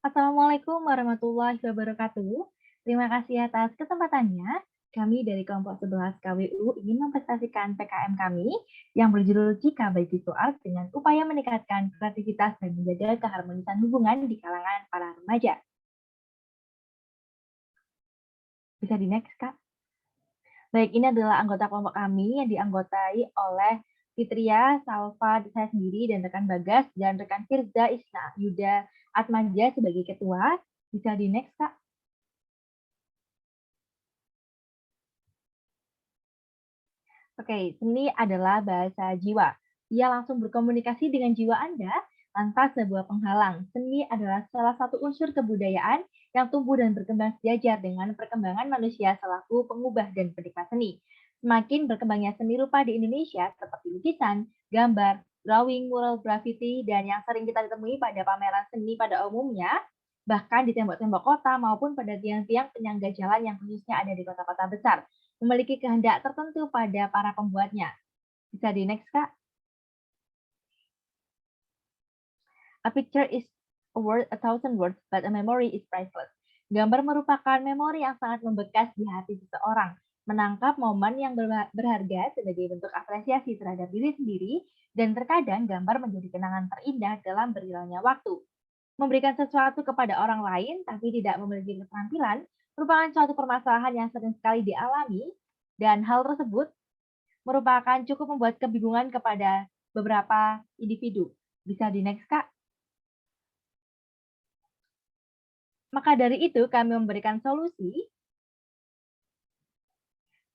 Assalamualaikum warahmatullahi wabarakatuh. Terima kasih atas kesempatannya. Kami dari kelompok 11 KWU ingin mempresentasikan PKM kami yang berjudul Jika Baik Itu Art dengan upaya meningkatkan kreativitas dan menjaga keharmonisan hubungan di kalangan para remaja. Bisa di next, Kak? Baik, ini adalah anggota kelompok kami yang dianggotai oleh Fitria, Salva, saya sendiri, dan rekan Bagas, dan rekan Firza, Isna, Yuda, Atmaja sebagai ketua. Bisa di next, Kak? Oke, seni adalah bahasa jiwa. Ia langsung berkomunikasi dengan jiwa Anda tanpa sebuah penghalang. Seni adalah salah satu unsur kebudayaan yang tumbuh dan berkembang sejajar dengan perkembangan manusia selaku pengubah dan penikmat seni. Semakin berkembangnya seni rupa di Indonesia seperti lukisan, gambar, drawing, mural, graffiti, dan yang sering kita temui pada pameran seni pada umumnya, bahkan di tembok-tembok kota maupun pada tiang-tiang penyangga jalan yang khususnya ada di kota-kota besar memiliki kehendak tertentu pada para pembuatnya. Bisa di next, Kak. A picture is a word, a thousand words, but a memory is priceless. Gambar merupakan memori yang sangat membekas di hati seseorang. Menangkap momen yang berharga sebagai bentuk apresiasi terhadap diri sendiri, dan terkadang gambar menjadi kenangan terindah dalam berjalannya waktu. Memberikan sesuatu kepada orang lain tapi tidak memiliki keterampilan merupakan suatu permasalahan yang sering sekali dialami, dan hal tersebut merupakan cukup membuat kebingungan kepada beberapa individu. Bisa di next, Kak. Maka dari itu, kami memberikan solusi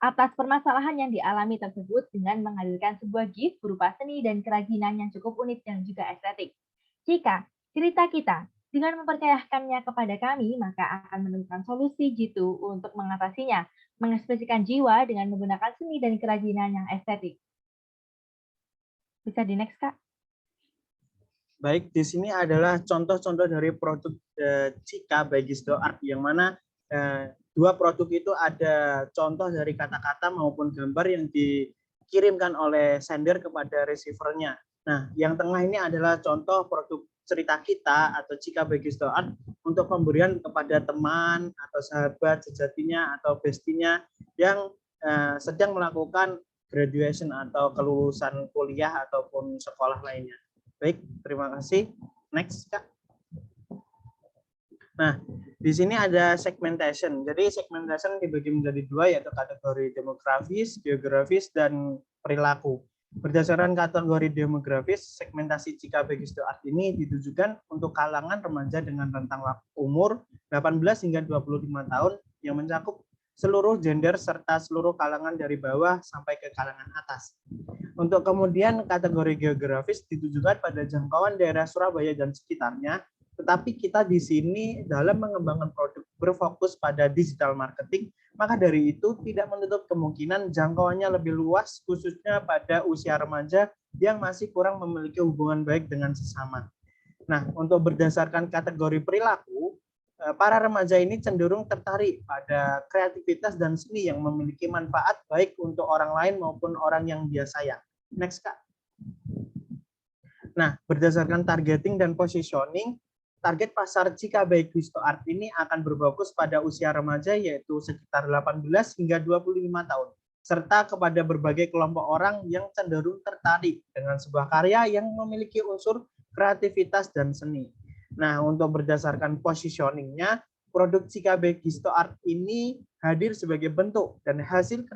atas permasalahan yang dialami tersebut dengan menghadirkan sebuah gift berupa seni dan kerajinan yang cukup unik dan juga estetik. Jika cerita kita dengan mempercayakannya kepada kami, maka akan menemukan solusi jitu untuk mengatasinya, mengekspresikan jiwa dengan menggunakan seni dan kerajinan yang estetik. Bisa di next, Kak. Baik, di sini adalah contoh-contoh dari produk Cika Bagisto Art, yang mana dua produk itu ada contoh dari kata-kata maupun gambar yang dikirimkan oleh sender kepada receiver-nya. Nah, yang tengah ini adalah contoh produk cerita kita atau Cika Bagisto Art untuk pemberian kepada teman atau sahabat sejatinya atau bestinya yang sedang melakukan graduation atau kelulusan kuliah ataupun sekolah lainnya. Baik, terima kasih. Next, Kak. Nah, di sini ada segmentation. Jadi segmentation dibagi menjadi dua, yaitu kategori demografis, geografis, dan perilaku. Berdasarkan kategori demografis, segmentasi Cika Bagisto Art ini ditujukan untuk kalangan remaja dengan rentang umur 18 hingga 25 tahun yang mencakup seluruh gender serta seluruh kalangan dari bawah sampai ke kalangan atas. Untuk kemudian kategori geografis ditujukan pada jangkauan daerah Surabaya dan sekitarnya, tetapi kita di sini dalam mengembangkan produk berfokus pada digital marketing, maka dari itu tidak menutup kemungkinan jangkauannya lebih luas, khususnya pada usia remaja yang masih kurang memiliki hubungan baik dengan sesama. Nah, untuk berdasarkan kategori perilaku, para remaja ini cenderung tertarik pada kreativitas dan seni yang memiliki manfaat baik untuk orang lain maupun orang yang dia sayang. Next, Kak. Nah, berdasarkan targeting dan positioning, target pasar Cika Bagisto Art ini akan berfokus pada usia remaja, yaitu sekitar 18 hingga 25 tahun, serta kepada berbagai kelompok orang yang cenderung tertarik dengan sebuah karya yang memiliki unsur kreativitas dan seni. Nah, untuk berdasarkan positioningnya, produk Cika Bagisto Art ini hadir sebagai bentuk dan hasil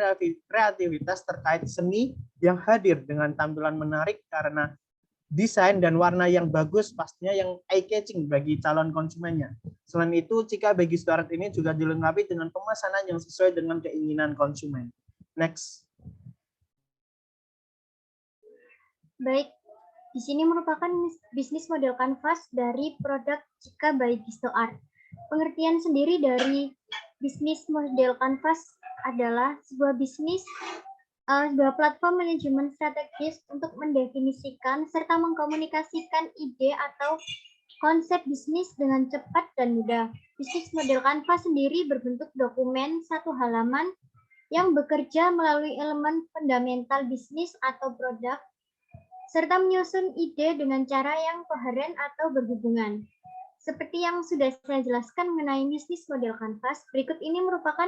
kreativitas terkait seni yang hadir dengan tampilan menarik karena desain dan warna yang bagus, pastinya yang eye-catching bagi calon konsumennya. Selain itu, Cika Bagisto Art ini juga dilengkapi dengan pemesanan yang sesuai dengan keinginan konsumen. Next. Baik, di sini merupakan bisnis model kanvas dari produk Cika Bagisto Art. Pengertian sendiri dari bisnis model kanvas adalah sebuah bisnis sebuah platform manajemen strategis untuk mendefinisikan serta mengkomunikasikan ide atau konsep bisnis dengan cepat dan mudah. Bisnis model kanvas sendiri berbentuk dokumen satu halaman yang bekerja melalui elemen fundamental bisnis atau produk, serta menyusun ide dengan cara yang koheren atau berhubungan. Seperti yang sudah saya jelaskan mengenai bisnis model kanvas, berikut ini merupakan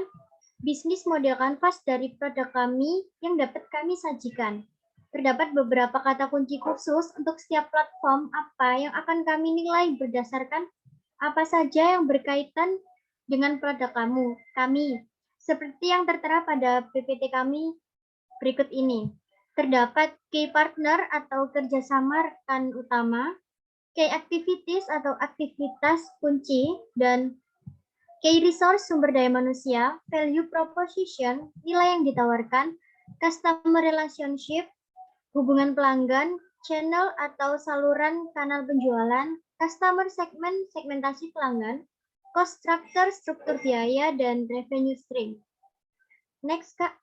bisnis model kanvas dari produk kami yang dapat kami sajikan. Terdapat beberapa kata kunci khusus untuk setiap platform apa yang akan kami nilai berdasarkan apa saja yang berkaitan dengan produk kami. Seperti yang tertera pada PPT kami berikut ini. Terdapat key partner atau kerjasama rekan utama, key activities atau aktivitas kunci, dan key resource sumber daya manusia, value proposition, nilai yang ditawarkan, customer relationship, hubungan pelanggan, channel atau saluran kanal penjualan, customer segment, segmentasi pelanggan, cost structure, struktur biaya, dan revenue stream. Next, Kak.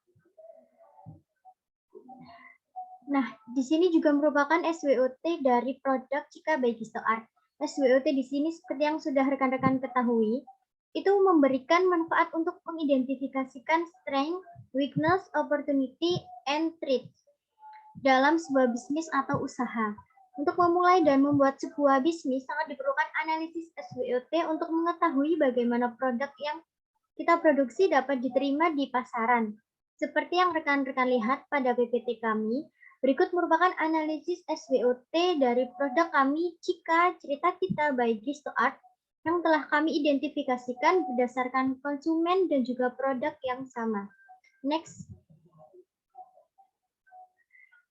Nah, di sini juga merupakan SWOT dari produk Cika by Gisto Art. SWOT di sini seperti yang sudah rekan-rekan ketahui, itu memberikan manfaat untuk mengidentifikasikan strength, weakness, opportunity, and threats dalam sebuah bisnis atau usaha. Untuk memulai dan membuat sebuah bisnis sangat diperlukan analisis SWOT untuk mengetahui bagaimana produk yang kita produksi dapat diterima di pasaran. Seperti yang rekan-rekan lihat pada PPT kami, berikut merupakan analisis SWOT dari produk kami Cika Cerita Kita by Gisto Art yang telah kami identifikasikan berdasarkan konsumen dan juga produk yang sama. Next.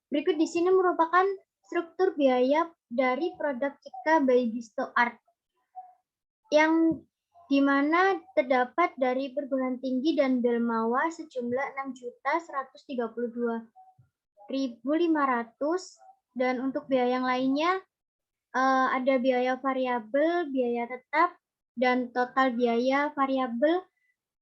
Berikut di sini merupakan struktur biaya dari produk Cika by Gisto Art yang di mana terdapat dari perguruan tinggi dan Belmawa sejumlah 6.132.500 dan untuk biaya yang lainnya ada biaya variabel, biaya tetap, dan total biaya variabel,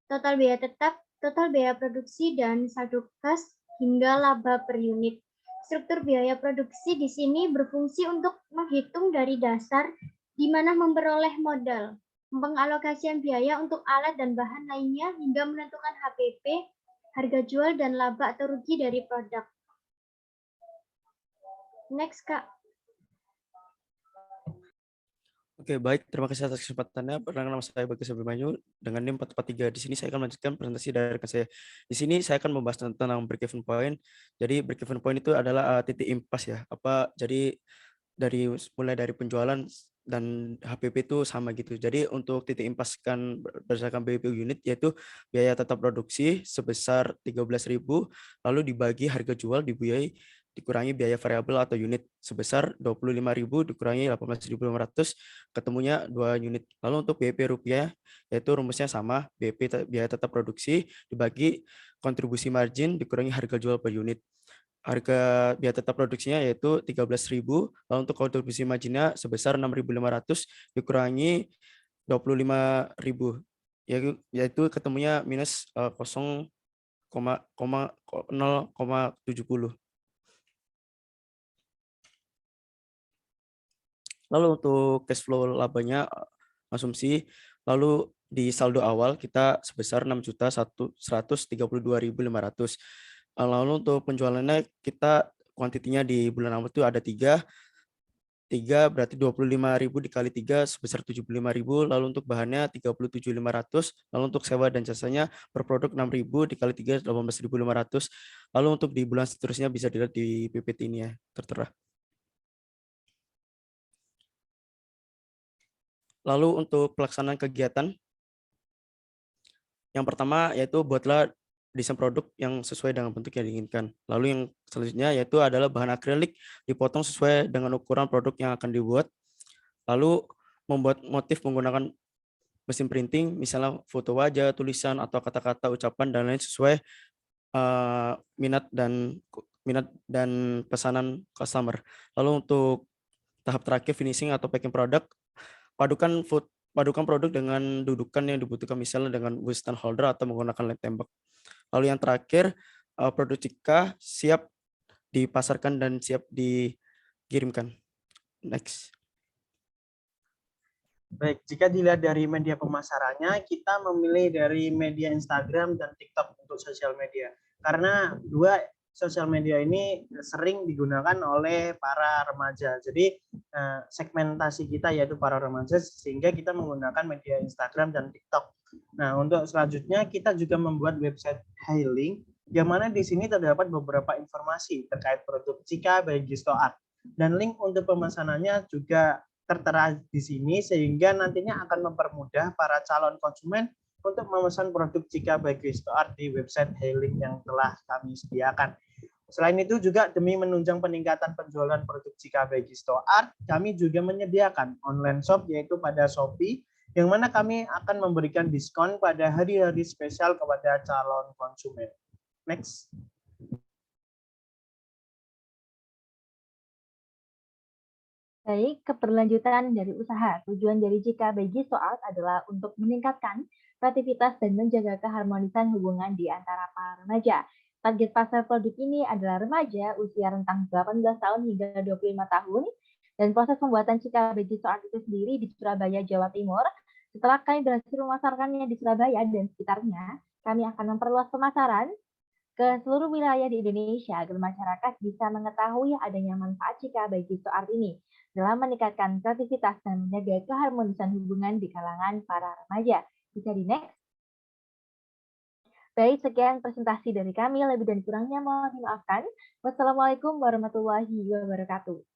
total biaya tetap, total biaya produksi, dan saldo kas hingga laba per unit. Struktur biaya produksi di sini berfungsi untuk menghitung dari dasar di mana memperoleh modal, pengalokasian biaya untuk alat dan bahan lainnya hingga menentukan HPP, harga jual, dan laba atau rugi dari produk. Next, Kak. Oke, baik. Terima kasih atas kesempatannya. Perkenalkan nama saya Bagus Abimanyu dengan NIM 443. Di sini saya akan melanjutkan presentasi dari rekan saya. Di sini saya akan membahas tentang break-even point. Jadi break-even point itu adalah titik impas ya. Jadi mulai dari penjualan dan HPP itu sama gitu. Jadi untuk titik impaskan berdasarkan BPU unit yaitu biaya tetap produksi sebesar 13.000 lalu dibagi harga jual dikurangi biaya variabel atau unit sebesar 25.000 dikurangi 18.500 ketemunya 2 unit. Lalu untuk BIP rupiah yaitu rumusnya sama, BIP biaya tetap produksi dibagi kontribusi margin dikurangi harga jual per unit. Harga biaya tetap produksinya yaitu 13.000, lalu untuk kontribusi marginnya sebesar 6.500 dikurangi 25.000, yaitu ketemunya minus 0,70. Lalu untuk cash flow labanya asumsi, lalu di saldo awal kita sebesar 6.132.500. Lalu untuk penjualannya kita kuantitinya di bulan awal itu ada 3 berarti 25.000 dikali 3 sebesar 75.000. Lalu untuk bahannya 37.500. Lalu untuk sewa dan jasanya per produk 6.000 dikali 3 18.500. Lalu untuk di bulan seterusnya bisa dilihat di PPT ini ya, tertera. Lalu untuk pelaksanaan kegiatan, yang pertama yaitu buatlah desain produk yang sesuai dengan bentuk yang diinginkan. Lalu yang selanjutnya yaitu adalah bahan akrilik dipotong sesuai dengan ukuran produk yang akan dibuat. Lalu membuat motif menggunakan mesin printing, misalnya foto wajah, tulisan, atau kata-kata, ucapan, dan lain sesuai minat dan pesanan customer. Lalu untuk tahap terakhir finishing atau packing produk, padukan produk dengan dudukan yang dibutuhkan misalnya dengan withstand holder atau menggunakan lem tembak. Lalu yang terakhir produk Cika siap dipasarkan dan siap dikirimkan. Next. Baik, jika dilihat dari media pemasarannya, kita memilih dari media Instagram dan TikTok untuk sosial media. Karena dua sosial media ini sering digunakan oleh para remaja. Jadi segmentasi kita yaitu para remaja, sehingga kita menggunakan media Instagram dan TikTok. Nah, untuk selanjutnya kita juga membuat website Hailing, yang mana di sini terdapat beberapa informasi terkait produk Cika by Gisto Art. Dan link untuk pemesanannya juga tertera di sini, sehingga nantinya akan mempermudah para calon konsumen untuk memesan produk Cika by Gisto Art di website Hailing yang telah kami sediakan. Selain itu juga demi menunjang peningkatan penjualan produk Cika by Gisto Art, kami juga menyediakan online shop yaitu pada Shopee, yang mana kami akan memberikan diskon pada hari-hari spesial kepada calon konsumen. Next. Baik, keberlanjutan dari usaha. Tujuan dari Cika by Gisto Art adalah untuk meningkatkan kreativitas dan menjaga keharmonisan hubungan di antara para remaja. Target pasar produk ini adalah remaja usia rentang 18 tahun hingga 25 tahun. Dan proses pembuatan Cika by Gisto Art itu sendiri di Surabaya, Jawa Timur. Setelah kami berhasil memasarkannya di Surabaya dan sekitarnya, kami akan memperluas pemasaran ke seluruh wilayah di Indonesia agar masyarakat bisa mengetahui adanya manfaat Cika by Gisto Art ini dalam meningkatkan kreativitas dan menjaga keharmonisan hubungan di kalangan para remaja. Bisa di next. Baik, sekian presentasi dari kami. Lebih dan kurangnya mohon dimaafkan. Wassalamualaikum warahmatullahi wabarakatuh.